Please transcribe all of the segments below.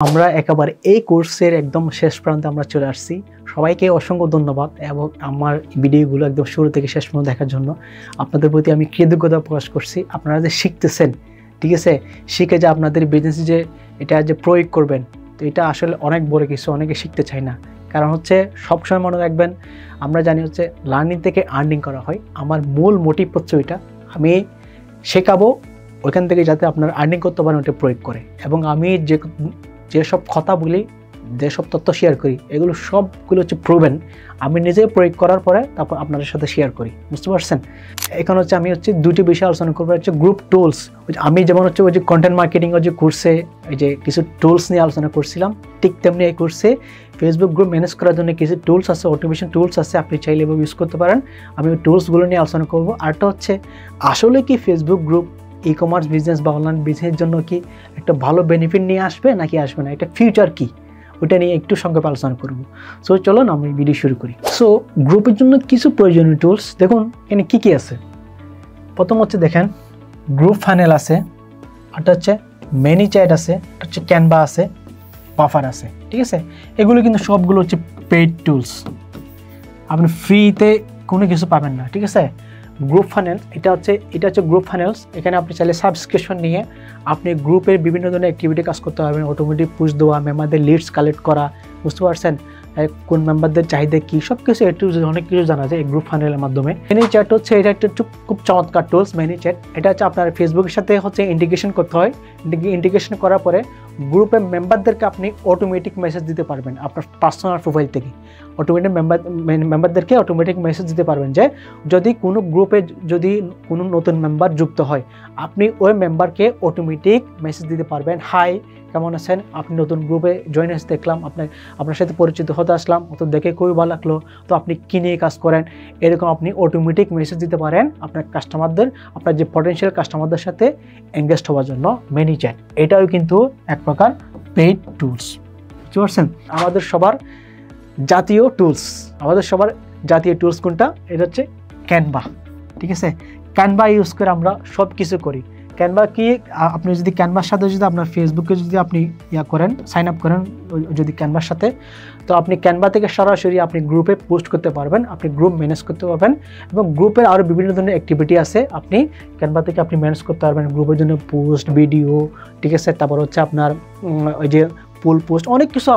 আমরা একেবারে এই কোর্সের একদম শেষ প্রান্তে আমরা চলে আসছি। সবাইকে অসংখ্য ধন্যবাদ এবং আমার ভিডিওগুলো একদম শুরু থেকে শেষ পর্যন্ত দেখার জন্য আপনাদের প্রতি আমি কৃতজ্ঞতা প্রকাশ করছি। আপনারা যে শিখতেছেন, ঠিক আছে, শিখে যে আপনাদের বিজনেসে যে এটা যে প্রয়োগ করবেন, তো এটা আসলে অনেক বড় কিছু। অনেকে শিখতে চায় না, কারণ হচ্ছে সবসময় মনে রাখবেন, আমরা জানি হচ্ছে লার্নিং থেকে আর্নিং করা হয়। আমার মূল মোটিভ হচ্ছে ওইটা, আমি শেখাবো ওইখান থেকে যাতে আপনারা আর্নিং করতে পারেন ওটা প্রয়োগ করে। এবং আমি যেসব কথা বলি, যেসব তথ্য শেয়ার করি, এগুলো সবগুলো হচ্ছে প্রুভেন। আমি নিজে প্রয়োগ করার পরে তারপর আপনাদের সাথে শেয়ার করি, বুঝতে পারছেন। এখন হচ্ছে আমি হচ্ছে দুটি বিষয় আলোচনা করবো। হচ্ছে গ্রুপ টুলস। আমি যেমন হচ্ছে ওই যে কন্টেন্ট মার্কেটিংয়ের যে কোর্সে এই যে কিছু টুলস নিয়ে আলোচনা করছিলাম, ঠিক তেমনি এই কোর্সে ফেসবুক গ্রুপ ম্যানেজ করার জন্য কিছু টুলস আছে, অটোমেশন টুলস আছে, আপনি চাইলে এভাবে ইউজ করতে পারেন। আমি ওই টুলসগুলো নিয়ে আলোচনা করবো। আরটা হচ্ছে আসলে কি Facebook group e commerce business বা অনলাইন বিজনেসের জন্য কি একটা ভালো বেনিফিট নিয়ে আসবে নাকি আসবে না, এটা ফিউচার কি, ওইটা নিয়ে একটু সংক্ষেপে আলোচনা করবো। সো চলুন আমি ভিডিও শুরু করি। সো গ্রুপের জন্য কিছু প্রয়োজনীয় টুলস দেখুন এখানে কী কী আছে। প্রথম হচ্ছে দেখেন গ্রুপ ফানেল আছে, এটা হচ্ছে মেনি চ্যাট আছে, এটা হচ্ছে ক্যানভা আছে, বাফার আছে, ঠিক আছে। এগুলো কিন্তু সবগুলো হচ্ছে পেইড টুলস, আপনি ফ্রিতে কোনো কিছু পাবেন না, ঠিক আছে। গ্রুপ ফানেল এটা হচ্ছে গ্রুপ ফানেলস। এখানে আপনি চাইলে সাবস্ক্রিপশন নিয়ে আপনি গ্রুপের বিভিন্ন ধরনের অ্যাক্টিভিটি কাজ করতে পারবেন। অটোমেটিক পুশ দেওয়া, মেম্বারদের লিডস কালেক্ট করা, বুঝতে পারছেন, কোন মেম্বারদের চাহিদা কী, সব কিছু একটু অনেক কিছু জানা যায় এই গ্রুপ ফানেলের মাধ্যমে। মেনি চ্যাট হচ্ছে এটা একটা খুব চমৎকার টুলস। মেনি চ্যাট এটা হচ্ছে আপনার ফেসবুকের সাথে হচ্ছে ইন্টিগ্রেশন করতে হয়। ইন্টিগ্রেশন করার পরে গ্রুপের মেম্বারদেরকে আপনি অটোমেটিক মেসেজ দিতে পারবেন আপনার পার্সোনাল প্রোফাইল থেকে। অটোমেটিক মেম্বারদেরকে অটোমেটিক মেসেজ দিতে পারবেন যে যদি কোনো গ্রুপে যদি কোনো নতুন মেম্বার যুক্ত হয়, আপনি ওই মেম্বারকে অটোমেটিক মেসেজ দিতে পারবেন, হাই কেমন আছেন, আপনি নতুন গ্রুপে জয়েন এসে দেখলাম, আপনার সাথে পরিচিত হতে আসলাম, অত দেখে খুবই ভালো লাগলো, তো আপনি কী নিয়ে কাজ করেন, এরকম আপনি অটোমেটিক মেসেজ দিতে পারেন আপনার কাস্টমারদের, আপনার যে পটেনশিয়াল কাস্টমারদের সাথে এঙ্গেজ হওয়ার জন্য। মেনি চ্যাট এটাও কিন্তু এক প্রকার পেইড টুলস, বুঝতে পারছেন। আমাদের সবার জাতীয় টুলস কোনটা? এটা হচ্ছে ক্যানভা, ঠিক আছে। ক্যানভা ইউজ করে আমরা সব কিছু করি। ক্যানভা কি, আপনি যদি ক্যানভার সাথে যদি আপনার ফেসবুকে যদি আপনি সাইন আপ করেন যদি ক্যানভার সাথে, তো আপনি ক্যানভা থেকে সরাসরি আপনি গ্রুপে পোস্ট করতে পারবেন, আপনি গ্রুপ ম্যানেজ করতে পারবেন, এবং গ্রুপের আরও বিভিন্ন ধরনের অ্যাক্টিভিটি আছে আপনি ক্যানভা থেকে আপনি ম্যানেজ করতে পারবেন। গ্রুপের জন্য পোস্ট, ভিডিও, ঠিক আছে, তারপর হচ্ছে আপনার ওই যে পুল পোস্ট, অনেক কিছু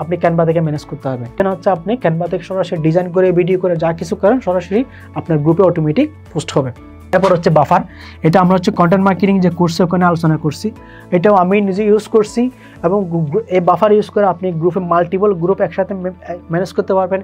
আপনি ক্যানভা থেকে ম্যানেজ করতে পারবেন। কেন হচ্ছে আপনি ক্যানভা থেকে সরাসরি ডিজাইন করে, ভিডিও করে, যা কিছু করেন সরাসরি আপনার গ্রুপে অটোমেটিক পোস্ট হবে। তারপর হচ্ছে বাফার। এটা আমরা হচ্ছে কন্টেন্ট মার্কেটিং যে কোর্সে ওখানে আলোচনা করছি, এটাও আমি নিজে ইউজ করছি। এবং এই বাফার ইউজ করে আপনি গ্রুপে মাল্টিপল গ্রুপ একসাথে ম্যানেজ করতে পারবেন,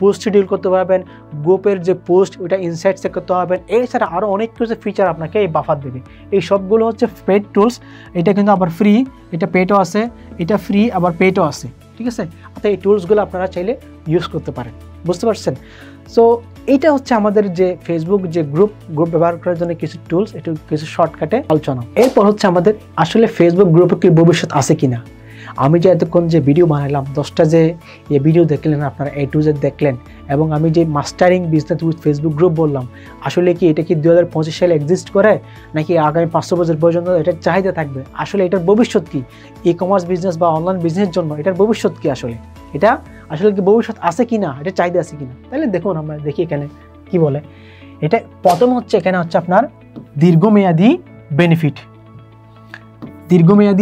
পোস্ট শিডিউল করতে পারবেন, গ্রুপের যে পোস্ট ওইটা ইনসাইট চেক করতে পারবেন। এছাড়া আরও অনেক কিছু ফিচার আপনাকে এই বাফার দেবে। এই সবগুলো হচ্ছে পেইড টুলস। এটা কিন্তু আবার ফ্রি, এটা পেইডও আছে, এটা ফ্রি আবার পেইডও আছে, ঠিক আছে। অর্থাৎ এই টুলসগুলো আপনারা চাইলে ইউজ করতে পারেন, বুঝতে পারছেন। সো এইটা হচ্ছে আমাদের যে ফেসবুক যে গ্রুপ ব্যবহার করার জন্য কিছু টুলস, একটু কিছু শর্টকাটে আলোচনা। এরপর হচ্ছে আমাদের আসলে ফেসবুক গ্রুপে কি ভবিষ্যৎ আছে কিনা। আমি যে এতক্ষণ যে ভিডিও বানালাম, 10টা যে ভিডিও দেখলেন আপনারা, A to Z দেখলেন, এবং আমি যে mastering business with Facebook group বললাম, আসলে কি এটা কি 2025 সালে এক্সিস্ট করে নাকি আগামী 500 বছর পর্যন্ত এটার চাহিদা থাকবে? আসলে এটার ভবিষ্যৎ কি? ই কমার্স বিজনেস বা অনলাইন বিজনেসের জন্য এটার ভবিষ্যৎ কি? এটা আসলে কি ভবিষ্যৎ আছে কিনা, এটা চাহিদা আছে কিনা? তাহলে দেখুন আমরা দেখি এখানে কি বলে। এটা প্রথম হচ্ছে এখানে হচ্ছে আপনার দীর্ঘমেয়াদী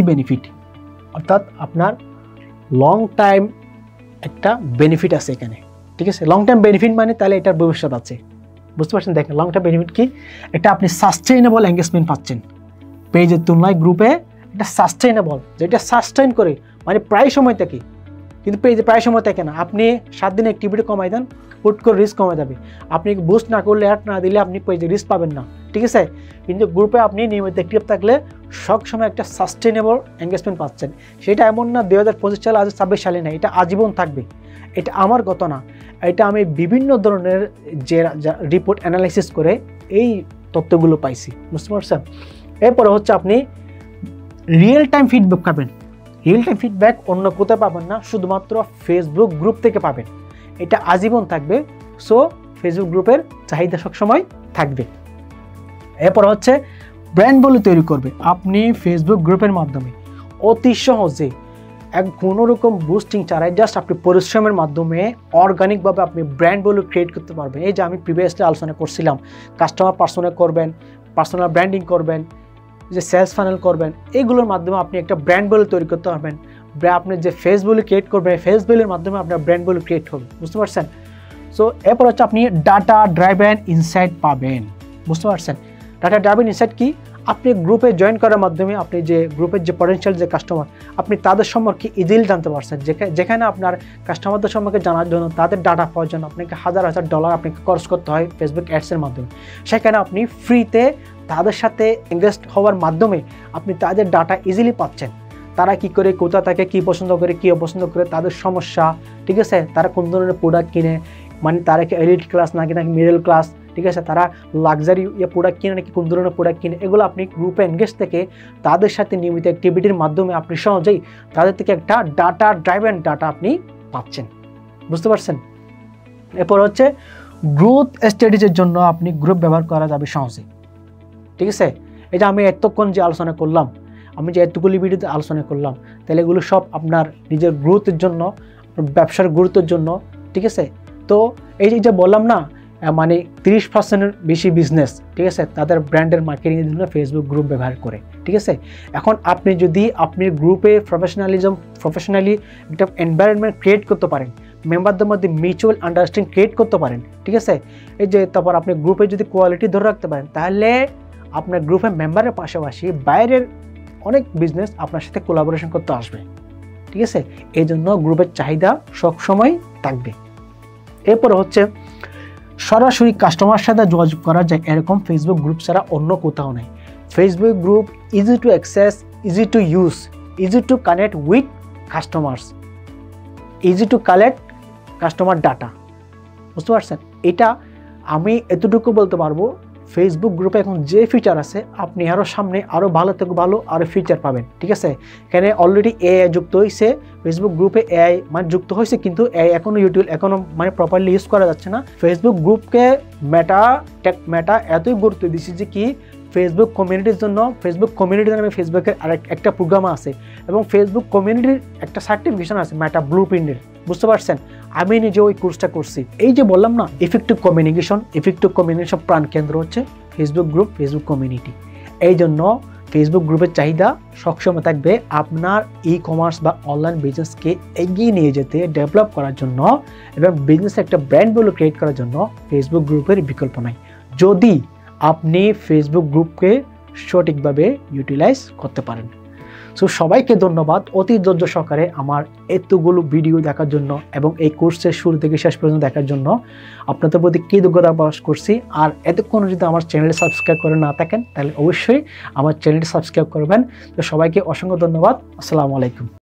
বেনিফিট, অর্থাৎ আপনার লং টাইম একটা বেনিফিট আছে এখানে, ঠিক আছে। লং টাইম বেনিফিট মানে তাহলে এটার ভবিষ্যৎ আছে, বুঝতে পারছেন। দেখেন লং টাইম বেনিফিট কি, এটা আপনি সাস্টেইনেবল এঙ্গেজমেন্ট পাচ্ছেন পেজের তুলনায় গ্রুপে। এটা সাস্টেইনেবল, যেটা সাস্টেইন করে মানে প্রায় সময় থাকে, কিন্তু পেজে প্রায় সময় থাকে না। আপনি 7 দিনে অ্যাক্টিভিটি কমাই দেন, হুট করে রিস্ক কমে যাবে। আপনি বুস্ট না করলে, অ্যাড না দিলে আপনি পেজে রিস্ক পাবেন না, ঠিক আছে। কিন্তু গ্রুপে আপনি নিয়মিত অ্যাক্টিভ থাকলে সব সময় একটা সাস্টেইনেবল এঙ্গেজমেন্ট পাচ্ছেন। সেটা এমন না 2025 সালে, 2026 সালে না, এটা আজীবন থাকবে। এটা আমার কথা না, এটা আমি বিভিন্ন ধরনের যে রিপোর্ট অ্যানালাইসিস করে এই তথ্যগুলো পাইছি, বুঝতে পারছেন। এরপরে হচ্ছে আপনি রিয়েল টাইম ফিডব্যাক পাবেন। রিয়েল টাইম ফিডব্যাক অন্য কোথাও পাবেন না, শুধুমাত্র ফেসবুক গ্রুপ থেকে পাবেন। এটা আজীবন থাকবে। সো ফেসবুক গ্রুপের চাহিদা সবসময় থাকবে। এরপর হচ্ছে ব্র্যান্ড ভ্যালু তৈরি করবে। আপনি ফেসবুক গ্রুপের মাধ্যমে অতি সহজে কোনো রকম বুস্টিং ছাড়াই জাস্ট আপনি পরিশ্রমের মাধ্যমে অর্গানিকভাবে আপনি ব্র্যান্ড ভ্যালু ক্রিয়েট করতে পারবেন। এই যে আমি প্রিভিয়াসলি আলোচনা করছিলাম, কাস্টমার পার্সোনা করবেন, পার্সোনাল ব্র্যান্ডিং করবেন, যে সেলস ফানেল করবেন, এইগুলোর মাধ্যমে আপনি একটা ব্র্যান্ড ভ্যালু তৈরি করতে পারবেন। আপনি যে ফেস ভ্যালু ক্রিয়েট করবেন, ফেস ভ্যালুর মাধ্যমে আপনার ব্র্যান্ড ভ্যালু ক্রিয়েট হবে, বুঝতে পারছেন? সো এরপর হচ্ছে আপনি ডাটা ড্রাইভেন ইনসাইট পাবেন, বুঝতে পারছেন? ডাটা ড্রাইভেন ইনসাইট কি? আপনি গ্রুপে জয়েন করার মাধ্যমে আপনি যে গ্রুপের যে পটেনশিয়াল যে কাস্টমার, আপনি তাদের সম্পর্কে ইজিলি জানতে পারছেন। যেখানে আপনার কাস্টমারদের সম্পর্কে জানার জন্য, তাদের ডাটা পাওয়ার জন্য আপনাকে হাজার হাজার ডলার আপনাকে খরচ করতে হয় ফেসবুক অ্যাডসের মাধ্যমে, সেখানে আপনি ফ্রিতে তাদের সাথে এঙ্গেজ হওয়ার মাধ্যমে আপনি তাদের ডাটা ইজিলি পাচ্ছেন। তারা কি করে, কোথা থেকে, কী পছন্দ করে, কী অপছন্দ করে, তাদের সমস্যা, ঠিক আছে, তারা কোন ধরনের প্রোডাক্ট কিনে, মানে তারা কি এলিট ক্লাস নাকি মিডল ক্লাস, ঠিক আছে, তারা লাক্সারি প্রোডাক্ট কিনে নাকি কোন ধরনের প্রোডাক্ট কিনে, এগুলো আপনি গ্রুপে এনগেজ থেকে তাদের সাথে নিয়মিত অ্যাক্টিভিটির মাধ্যমে আপনি সহজেই তাদের থেকে একটা ডাটা ড্রাইভেন ডাটা আপনি পাচ্ছেন, বুঝতে পারছেন? এরপর হচ্ছে গ্রোথ স্ট্র্যাটেজির জন্য আপনি গ্রুপ ব্যবহার করা যাবে সহজে, ঠিক আছে? এটা আমি এতক্ষণ যে আলোচনা করলাম, আমি যে এতগুলি ভিডিওতে আলোচনা করলাম, তাহলে এগুলো সব আপনার নিজের গ্রোথের জন্য, ব্যবসার গ্রোথের জন্য, ঠিক আছে? তো এই যে বললাম না, মানে 30% বেশি বিজনেস, ঠিক আছে, তাদের ব্র্যান্ডের মার্কেটিংয়ের জন্য ফেসবুক গ্রুপ ব্যবহার করে, ঠিক আছে? এখন আপনি যদি আপনি গ্রুপে প্রফেশনালি একটা এনভায়রনমেন্ট ক্রিয়েট করতে পারেন, মেম্বারদের মধ্যে মিউচুয়াল আন্ডারস্ট্যান্ডিং ক্রিয়েট করতে পারেন, ঠিক আছে, এই যে তারপর আপনি গ্রুপে যদি কোয়ালিটি ধরে রাখতে পারেন, তাহলে আপনার গ্রুপের মেম্বারের পাশাপাশি বাইরের অনেক বিজনেস আপনার সাথে কোলাবোরেশন করতে আসবে, ঠিক আছে? এই জন্য গ্রুপের চাহিদা সবসময় থাকবে। এরপর হচ্ছে সরাসরি কাস্টমার সাথে যোগাযোগ করা যায় এরকম ফেসবুক গ্রুপ ছাড়া অন্য কোথাও নেই। Facebook group easy to access, easy to use, easy to connect with customers, easy to collect customer data, বুঝতে পারছেন? এটা আমি এতটুকু বলতে পারবো, ফেসবুক গ্রুপে এখন যে ফিচার আছে, আপনি আরও সামনে আরও ভালো থেকে ভালো আরও ফিচার পাবেন, ঠিক আছে? এখানে অলরেডি এআই যুক্ত হয়েছে, ফেসবুক গ্রুপে এআই মানে যুক্ত হয়েছে, কিন্তু এআই এখনও মানে প্রপারলি ইউজ করা যাচ্ছে না। ফেসবুক গ্রুপকে মেটা এতই গুরুত্ব দিচ্ছে যে কি, ফেসবুক কমিউনিটির জন্য, ফেসবুক কমিউনিটি নামে ফেসবুকের একটা প্রোগ্রাম আছে, এবং ফেসবুক কমিউনিটির একটা সার্টিফিকেশন আছে মেটা ব্লুপ্রিন্টের, বুঝতে পারছেন? আমি নিজে ওই কোর্সটা করছি। এই যে বললাম না, ইফেক্টিভ কমিউনিকেশন প্রাণকেন্দ্র হচ্ছে ফেসবুক গ্রুপ, ফেসবুক কমিউনিটি। এই জন্য ফেসবুক গ্রুপের চাহিদা সবসময় থাকবে আপনার ই কমার্স বা অনলাইন বিজনেসকে এগিয়ে নিয়ে যেতে, ডেভেলপ করার জন্য, এবং বিজনেসে একটা ব্র্যান্ড ভ্যালু ক্রিয়েট করার জন্য ফেসবুক গ্রুপের বিকল্প নাই, যদি আপনি ফেসবুক গ্রুপকে সঠিকভাবে ইউটিলাইজ করতে পারেন। সো সবাইকে ধন্যবাদ অতি ধৈর্য সহকারে আমার এতগুলো ভিডিও দেখার জন্য এবং এই কোর্সের শুরু থেকে শেষ পর্যন্ত দেখার জন্য আপনাদের প্রতি কৃতজ্ঞতা প্রকাশ করছি। আর এতক্ষণ যদি আমার চ্যানেল সাবস্ক্রাইব করে না থাকেন, তাহলে অবশ্যই আমার চ্যানেলটি সাবস্ক্রাইব করবেন। তো সবাইকে অসংখ্য ধন্যবাদ। আসসালামু আলাইকুম।